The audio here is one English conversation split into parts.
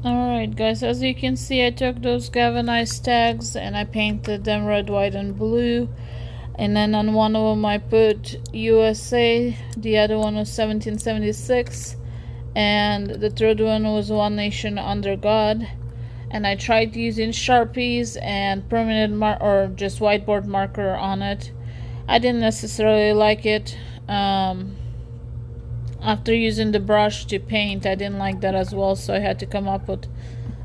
Alright guys, as you can see, I took those galvanized tags and I painted them red, white and blue. And then on one of them I put USA, the other one was 1776, and the third one was One Nation Under God. And I tried using Sharpies and permanent or just whiteboard marker on it. I didn't necessarily like it. After using the brush to paint, I didn't like that as well, so I had to come up with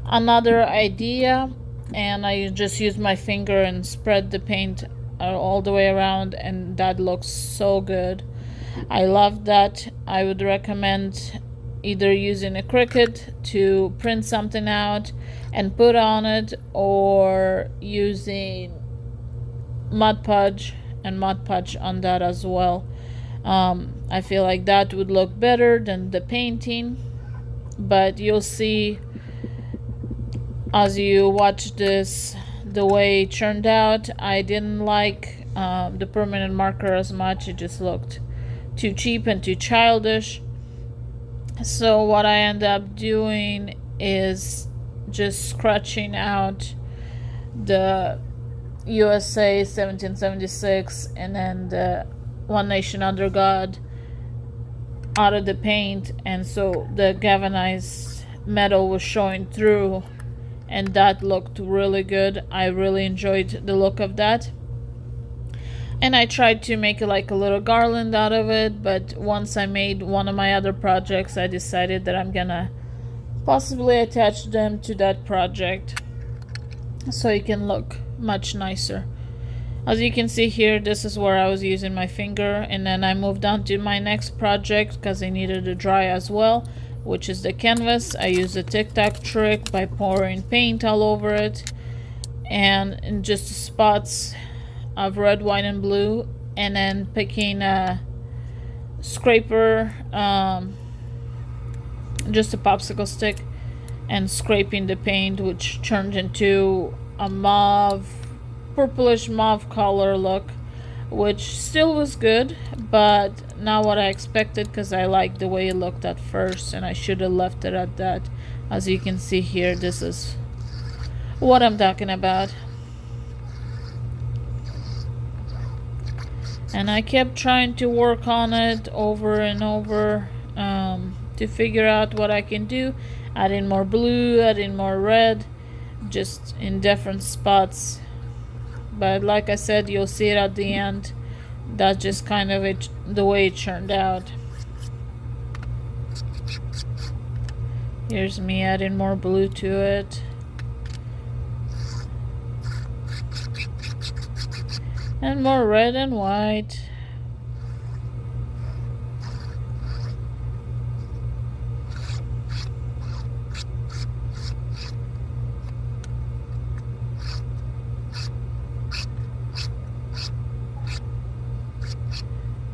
another idea, and I just used my finger and spread the paint all the way around, and that looks so good. I love that. I would recommend either using a Cricut to print something out and put on it, or using Mod Podge and Mod Podge on that as well. I feel like that would look better than the painting, but you'll see as you watch this the way it turned out. I didn't like the permanent marker as much. It just looked too cheap and too childish. So what I end up doing is just scratching out the USA 1776 and then the One Nation Under God out of the paint, and so the galvanized metal was showing through, and that looked really good. I really enjoyed the look of that, and I tried to make it like a little garland out of it, but once I made one of my other projects, I decided that I'm gonna possibly attach them to that project so it can look much nicer. As you can see here, this is where I was using my finger, and then I moved on to my next project because I needed to dry as well, which is the canvas. I used a tic-tac trick by pouring paint all over it, and in just spots of red, white and blue, and then picking a scraper, just a popsicle stick, and scraping the paint, which turned into a purplish mauve color look, which still was good, but not what I expected, because I liked the way it looked at first, and I should have left it at that. As you can see here, this is what I'm talking about. And I kept trying to work on it over and over to figure out what I can do, adding more blue, adding more red, just in different spots. But like I said, you'll see it at the end. That's just kind of the way it turned out. Here's me adding more blue to it. And more red and white.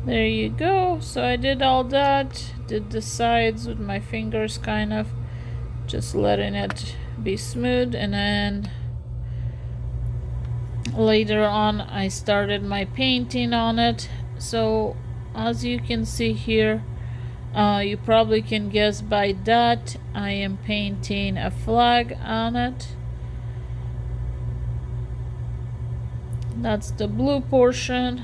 There you go. So I did all that, did the sides with my fingers, kind of just letting it be smooth, and then later on I started my painting on it. So as you can see here, you probably can guess by that I am painting a flag on it. That's the blue portion.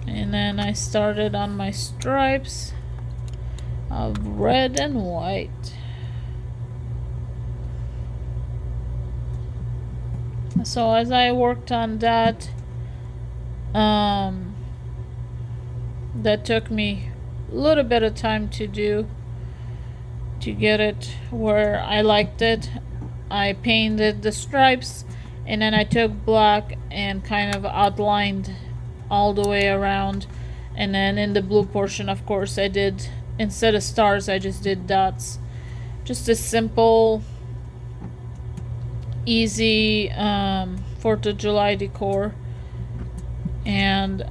And then I started on my stripes of red and white. So as I worked on that, that took me a little bit of time to do, to get it where I liked it. I painted the stripes, and then I took black and kind of outlined all the way around, and then in the blue portion, of course, I did, instead of stars, I just did dots. Just a simple, easy 4th of July decor, and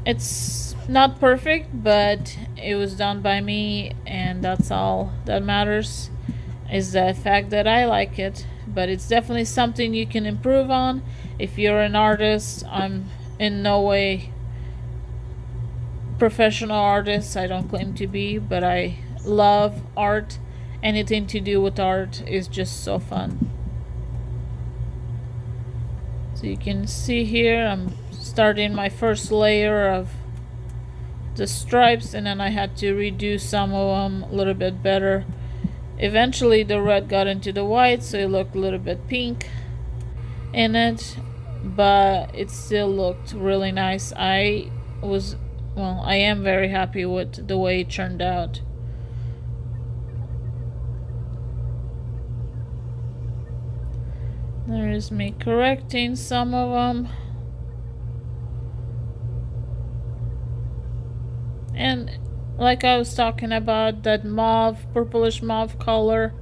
it's not perfect, but it was done by me, and that's all that matters, is the fact that I like it. But it's definitely something you can improve on. If you're an artist, I'm in no way professional artist. I don't claim to be, but I love art. Anything to do with art is just so fun. So you can see here I'm starting my first layer of the stripes, and then I had to redo some of them a little bit better. Eventually the red got into the white, so it looked a little bit pink in it, but it still looked really nice. I am very happy with the way it turned out. There is me correcting some of them. And like I was talking about, that mauve, purplish mauve color,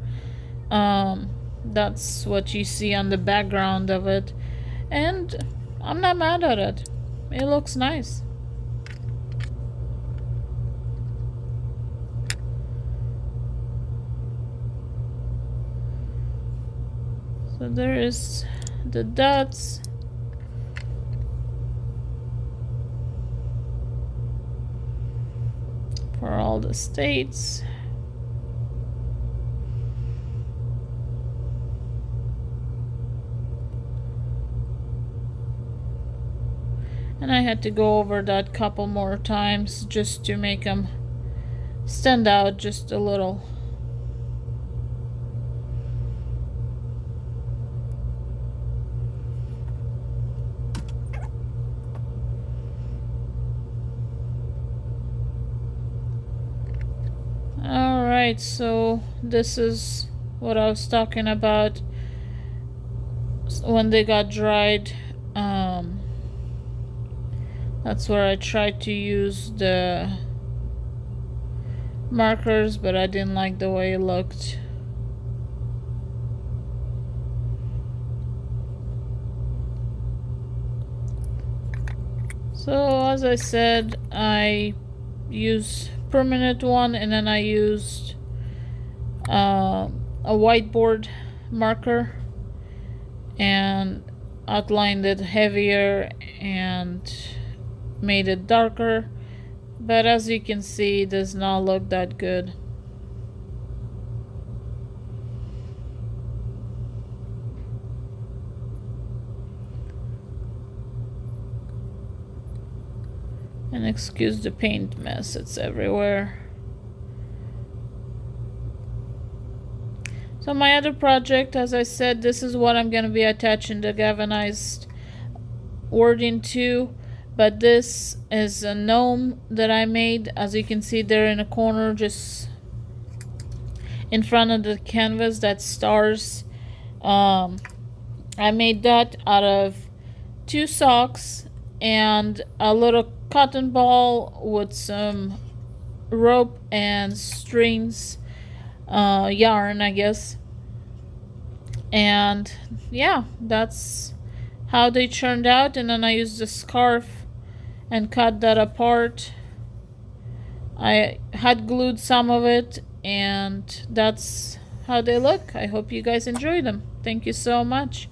that's what you see on the background of it. And I'm not mad at it. It looks nice. So there is the dots. For all the states. And I had to go over that couple more times just to make them stand out just a little. Alright, so this is what I was talking about when they got dried. That's where I tried to use the markers, but I didn't like the way it looked. So as I said, I use permanent one, and then I used a whiteboard marker and outlined it heavier and made it darker, but as you can see, it does not look that good. And excuse the paint mess, it's everywhere. So my other project, as I said, this is what I'm going to be attaching the galvanized wording to. But this is a gnome that I made. As you can see there in a corner, just in front of the canvas, that's stars. I made that out of 2 socks and a little cotton ball with some rope and strings, yarn, I guess. And yeah, that's how they turned out. And then I used a scarf and cut that apart. I had glued some of it, and that's how they look. I hope you guys enjoy them. Thank you so much.